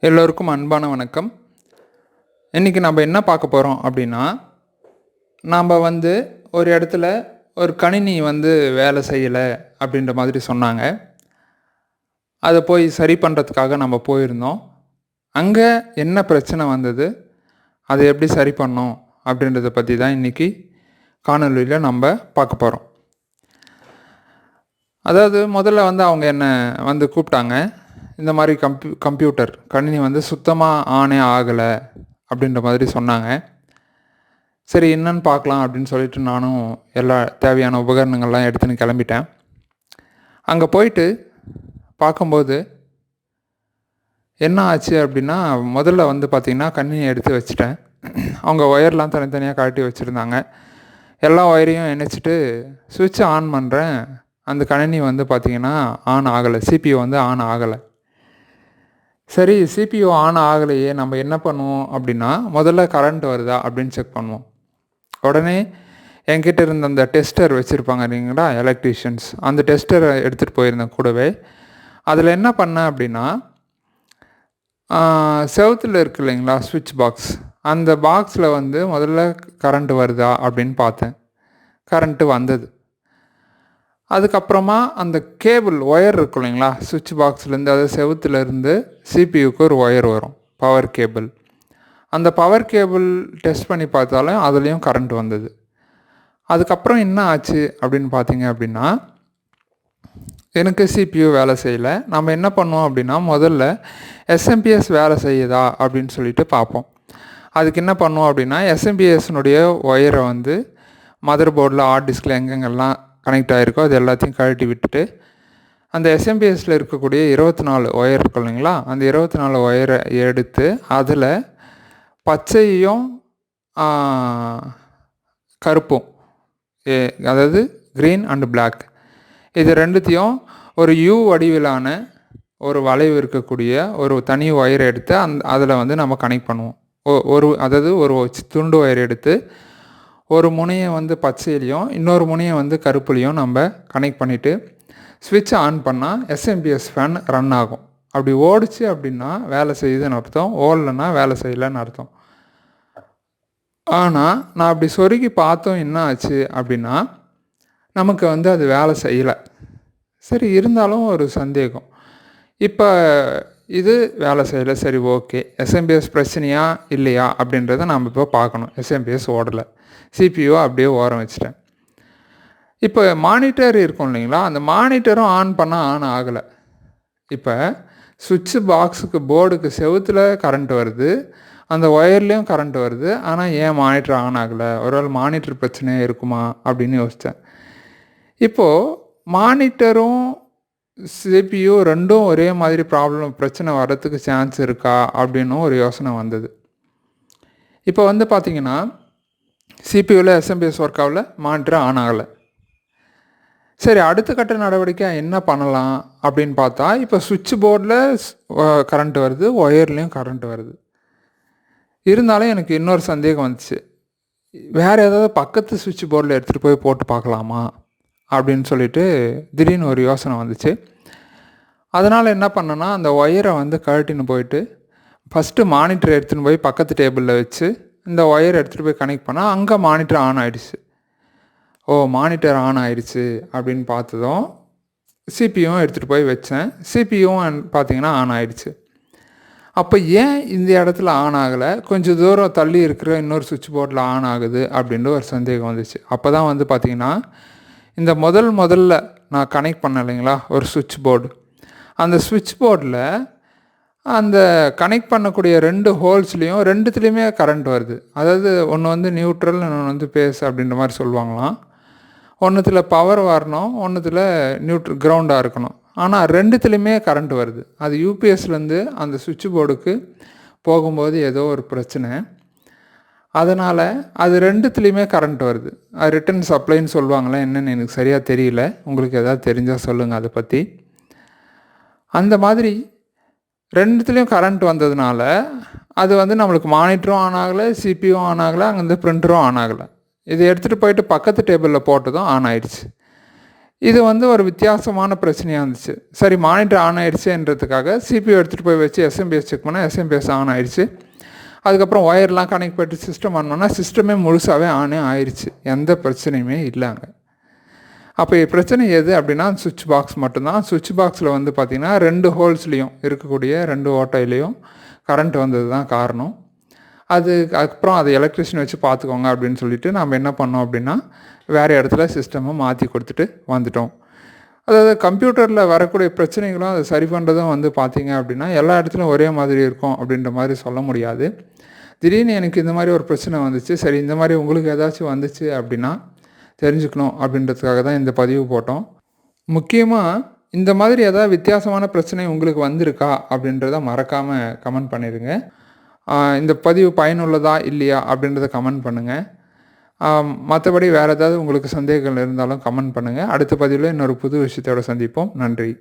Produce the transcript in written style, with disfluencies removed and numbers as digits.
எல்லோருக்கும் அன்பான வணக்கம். இன்றைக்கி நம்ம என்ன பார்க்க போகிறோம் அப்படின்னா, நாம் ஒரு இடத்துல ஒரு கணினி வேலை செய்யலை அப்படின்ற மாதிரி சொன்னாங்க. அதை போய் சரி பண்ணுறதுக்காக நம்ம போயிருந்தோம். அங்கே என்ன பிரச்சனை வந்தது, அதை எப்படி சரி பண்ணோம் அப்படின்றத பற்றி தான் இன்றைக்கி காணொலியில் நம்ம பார்க்க போகிறோம். அதாவது முதல்ல அவங்க என்னை கூப்பிட்டாங்க. இந்த மாதிரி கம்ப்யூட்டர் கணினி சுத்தமாக ஆனே ஆகலை அப்படின்ற மாதிரி சொன்னாங்க. சரி என்னன்னு பார்க்கலாம் அப்படின்னு சொல்லிட்டு நானும் எல்லா தேவையான உபகரணங்கள்லாம் எடுத்துன்னு கிளம்பிட்டேன். அங்கே போயிட்டு பார்க்கும்போது என்ன ஆச்சு அப்படின்னா, முதல்ல பார்த்திங்கன்னா கணினியை எடுத்து வச்சுட்டேன். அவங்க ஒயர்லாம் தனித்தனியாக கழட்டி வச்சுருந்தாங்க. எல்லா ஒயரையும் இணைச்சிட்டு சுவிட்சை ஆன் பண்ணுறேன். அந்த கணினி பார்த்திங்கன்னா ஆன் ஆகலை. சிபியூ ஆன் ஆகலை. சரி, சிபியூ ஆன் ஆகலையே, நம்ம என்ன பண்ணுவோம் அப்படின்னா, முதல்ல கரண்ட் வருதா அப்படின்னு செக் பண்ணுவோம். உடனே என்கிட்ட இருந்த அந்த டெஸ்டர் வச்சுருப்பாங்க இல்லைங்களா, எலக்ட்ரீஷியன்ஸ், அந்த டெஸ்டரை எடுத்துகிட்டு போயிருந்தேன் கூடவே. அதில் என்ன பண்ணேன் அப்படின்னா, செவுத்தில் இருக்கு இல்லைங்களா சுவிட்ச் பாக்ஸ், அந்த பாக்ஸில் முதல்ல கரண்ட் வருதா அப்படின்னு பார்த்தேன். கரண்ட்டு வந்தது. அதுக்கப்புறமா அந்த கேபிள் ஒயர் இருக்கும் இல்லைங்களா, சுவிட்ச் பாக்ஸ்லேருந்து, அதாவது செவுத்துலேருந்து சிபியூக்கு ஒரு ஒயர் வரும், பவர் கேபிள். அந்த பவர் கேபிள் டெஸ்ட் பண்ணி பார்த்தாலும் அதுலேயும் கரண்ட் வந்தது. அதுக்கப்புறம் என்ன ஆச்சு அப்படின்னு பார்த்தீங்க அப்படின்னா, எனக்கு சிபியூ வேலை செய்யலை. நம்ம என்ன பண்ணுவோம் அப்படின்னா, முதல்ல எஸ்எம்பிஎஸ் வேலை செய்யுதா அப்படின்னு சொல்லிட்டு பார்ப்போம். அதுக்கு என்ன பண்ணுவோம் அப்படின்னா, எஸ்எம்பிஎஸ்னுடைய ஒயரை மதர் போர்டில், ஹார்ட் டிஸ்கில் எங்கெங்கெல்லாம் கனெக்ட் ஆகிருக்கோ அது எல்லாத்தையும் கழட்டி விட்டுட்டு, அந்த எஸ்எம்பிஎஸில் இருக்கக்கூடிய 24 ஒயர் இருக்கும் இல்லைங்களா, அந்த 24 ஒயரை எடுத்து அதில் பச்சையும் கருப்பும், அதாவது க்ரீன் அண்டு பிளாக், இது ரெண்டுத்தையும் ஒரு யூ வடிவிலான ஒரு வளைவு இருக்கக்கூடிய ஒரு தனி ஒயரை எடுத்து அதில் நம்ம கனெக்ட் பண்ணுவோம். ஒரு துண்டு ஒயர் எடுத்து ஒரு முனையை பச்சையிலையும் இன்னொரு முனையை கருப்புலையும் நம்ம கனெக்ட் பண்ணிவிட்டு ஸ்விட்சை ஆன் பண்ணால் எஸ்எம்பிஎஸ் ஃபேன் ரன் ஆகும். அப்படி ஓடிச்சு அப்படின்னா வேலை செய்யுதுன்னு அர்த்தம், ஓடலைன்னா வேலை செய்யலைன்னு அர்த்தம். ஆனால் நான் அப்படி சொருகி பார்த்தோம், என்ன ஆச்சு அப்படின்னா, நமக்கு அது வேலை செய்யலை. சரி, இருந்தாலும் ஒரு சந்தேகம். இப்போ இது வேலை செய்யலை, சரி ஓகே, எஸ்எம்பிஎஸ் பிரச்சனையா இல்லையா அப்படின்றத நம்ம இப்போ பார்க்கணும். எஸ்எம்பிஎஸ் ஓடலை, சிபியூ அப்படியே ஓரம் வச்சுட்டேன். இப்போ மானிட்டர் இருக்கும் இல்லைங்களா, அந்த மானிட்டரும் ஆன் பண்ணால் ஆன் ஆகலை. இப்போ சுவிட்சு பாக்ஸுக்கு, போர்டுக்கு செவுத்தில் கரண்ட் வருது, அந்த ஒயர்லேயும் கரண்ட் வருது, ஆனால் ஏன் மானிட்டர் ஆன் ஆகலை? ஒருவேளை மானிட்டர் பிரச்சனையாக இருக்குமா அப்படின்னு யோசித்தேன். இப்போது மானிட்டரும் சிபியூ ரெண்டும் ஒரே மாதிரி பிரச்சனை வர்றதுக்கு சான்ஸ் இருக்கா அப்படின்னும் ஒரு யோசனை வந்தது. இப்போ பார்த்திங்கன்னா, சிபியூவில் எஸ்எம்பிஎஸ் ஒர்க் ஆகலை, மானிட்டர் ஆன் ஆகலை. சரி, அடுத்த கட்ட நடவடிக்கை என்ன பண்ணலாம் அப்படின்னு பார்த்தா, இப்போ சுவிட்ச் போர்டில் கரண்ட் வருது, ஒயர்லேயும் கரண்ட் வருது. இருந்தாலும் எனக்கு இன்னொரு சந்தேகம் வந்துச்சு. வேறு ஏதாவது பக்கத்து சுவிட்ச் போர்டில் எடுத்துகிட்டு போய் போட்டு பார்க்கலாமா அப்படின்னு சொல்லிட்டு திடீர்னு ஒரு யோசனை வந்துச்சு. அதனால் என்ன பண்ணேன்னா, அந்த ஒயரை கழட்டின்னு போயிட்டு ஃபஸ்ட்டு மானிட்டர் எடுத்துன்னு போய் பக்கத்து டேபிளில் வச்சு இந்த ஒயர் எடுத்துகிட்டு போய் கனெக்ட் பண்ணால் அங்கே மானிட்டர் ஆன் ஆகிடுச்சு. ஓ, மானிட்டர் ஆன் ஆகிடுச்சு அப்படின்னு பார்த்ததும் சிபியூவும் எடுத்துகிட்டு போய் வச்சேன். சிபியூவும் பார்த்திங்கன்னா ஆன் ஆகிடுச்சு. அப்போ ஏன் இந்த இடத்துல ஆன் ஆகலை, கொஞ்சம் தூரம் தள்ளி இருக்கிற இன்னொரு சுவிட்ச் போர்டில் ஆன் ஆகுது அப்படின்ற ஒரு சந்தேகம் வந்துச்சு. அப்போ தான் பார்த்திங்கன்னா, இந்த முதல்ல நான் கனெக்ட் பண்ணேன் இல்லைங்களா ஒரு சுவிட்ச் போர்டு, அந்த சுவிட்ச் போர்டில் அந்த கனெக்ட் பண்ணக்கூடிய 2 ஹோல்ஸ்லேயும் ரெண்டுத்துலேயுமே கரண்ட் வருது. அதாவது ஒன்று நியூட்ரல், இன்னொன்று பேஸ் அப்படின்ற மாதிரி சொல்லுவாங்களாம். ஒன்றுத்தில் பவர் வரணும், ஒன்றுத்தில் கிரவுண்டாக இருக்கணும். ஆனால் ரெண்டுத்துலேயுமே கரண்ட் வருது. அது யூபிஎஸ்லேருந்து அந்த சுவிட்ச் போர்டுக்கு போகும்போது ஏதோ ஒரு பிரச்சனை, அதனால் அது ரெண்டுத்துலேயுமே கரண்ட் வருது. அது ரிட்டன் சப்ளைன்னு சொல்லுவாங்களே, என்னென்னு எனக்கு சரியாக தெரியல. உங்களுக்கு எதாவது தெரிஞ்சால் சொல்லுங்கள் அதை பற்றி. அந்த மாதிரி ரெண்டுத்துலேயும் கரண்ட் வந்ததுனால அது நம்மளுக்கு மானிட்டரும் ஆன் ஆகலை, சிபியும் ஆன் ஆகலை, அங்கேருந்து பிரிண்டரும் ஆன் ஆகலை. இதை எடுத்துகிட்டு போயிட்டு பக்கத்து டேபிளில் போட்டதும் ஆன் ஆகிடுச்சு. இது வந்து ஒரு வித்தியாசமான பிரச்சனையாக இருந்துச்சு. சரி மானிட்டர் ஆன் ஆயிடுச்சேன்றதுக்காக சிபியூ எடுத்துகிட்டு போய் வச்சு எஸ்எம்பிஎஸ் செக் பண்ணால் எஸ்எம்பிஎஸ் ஆன் ஆயிடுச்சு. அதுக்கப்புறம் ஒயர்லாம் கனெக்ட் பண்ணிட்டு சிஸ்டம் ஆன் பண்ணால் சிஸ்டமே முழுசாகவே ஆனே ஆயிடுச்சு. எந்த பிரச்சனையுமே இல்லைங்க. அப்போ பிரச்சனை எது அப்படின்னா சுவிட்ச் பாக்ஸ் மட்டும்தான். சுவிட்ச் பாக்ஸில் வந்து பார்த்திங்கன்னா 2 ஹோல்ஸ்லேயும் இருக்கக்கூடிய 2 ஓட்டையிலையும் கரண்ட் வந்தது தான் காரணம். அதுக்கப்புறம் அதை எலக்ட்ரிஷியன் வச்சு பார்த்துக்கோங்க அப்படின்னு சொல்லிட்டு நம்ம என்ன பண்ணோம் அப்படின்னா வேறு இடத்துல சிஸ்டமை மாற்றி கொடுத்துட்டு வந்துட்டோம். அதாவது கம்ப்யூட்டரில் வரக்கூடிய பிரச்சனைகளும் அதை சரி பண்ணுறதும் வந்து பார்த்திங்க அப்படின்னா எல்லா இடத்துலையும் ஒரே மாதிரி இருக்கும் அப்படின்ற மாதிரி சொல்ல முடியாது. திடீர்னு எனக்கு இந்த மாதிரி ஒரு பிரச்சனை வந்துச்சு, சரி இந்த மாதிரி உங்களுக்கு ஏதாச்சும் வந்துச்சு அப்படின்னா தெரிஞ்சுக்கணும் அப்படின்றதுக்காக தான் இந்த பதிவு போட்டோம். முக்கியமாக இந்த மாதிரி ஏதாவது வித்தியாசமான பிரச்சனை உங்களுக்கு வந்திருக்கா அப்படின்றத மறக்காமல் கமெண்ட் பண்ணிடுங்க. இந்த பதிவு பயனுள்ளதா இல்லையா அப்படின்றத கமெண்ட் பண்ணுங்கள். மற்றபடி வேறு ஏதாவது உங்களுக்கு சந்தேகங்கள் இருந்தாலும் கமெண்ட் பண்ணுங்கள். அடுத்த பதிவில் இன்னொரு புது விஷயத்தோடு சந்திப்போம். நன்றி.